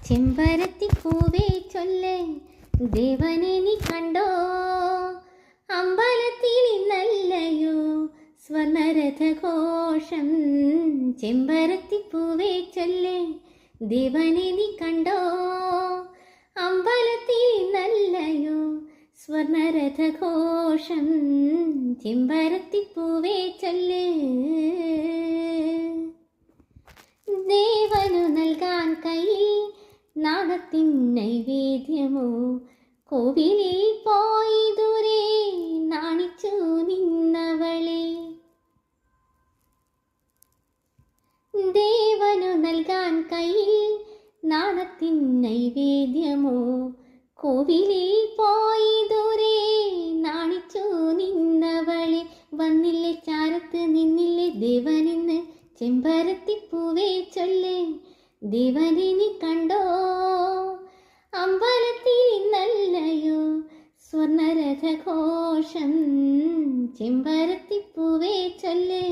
ചെമ്പരത്തിപ്പൂവേ ചൊല്ല്, ദേവനെ നീ കണ്ടോ? അമ്പലത്തിൽ ഇന്നല്ലയോ സ്വർണരഥഘോഷം. ചെമ്പരത്തിപ്പൂവേ ചൊല്ല്, ദേവനെ നീ കണ്ടോ? അമ്പലത്തിൽ ഇന്നല്ലയോ സ്വർണരഥഘോഷം. ചെമ്പരത്തിപ്പൂവേ ചൊല്ല്. ദേവനു നൽകാൻ കയ്യിൽ നാണത്തിൻ നൈവേദ്യമോ, കോവിലിൽ പോയി ദൂരെ നാണിച്ചു നിന്നവളെ. ദേവനു നൽകാൻ കയ്യിൽ നാണത്തിൻ നൈവേദ്യമോ, കോവിലിൽ പോയി ദൂരെ നാണിച്ചു നിന്നവളെ. വന്നില്ലേ ചാരത്ത് നിന്നില്ലേ ദേവനിന്ന്, ചെമ്പരത്തിപ്പൂവേ ചൊല്ല്, ദേവനെ നീ കണ്ടോ? അമ്പലത്തിൽ ഇന്നല്ലയോ സ്വർണരഥഘോഷം. ചെമ്പരത്തിപ്പൂവേ ചൊല്ല്.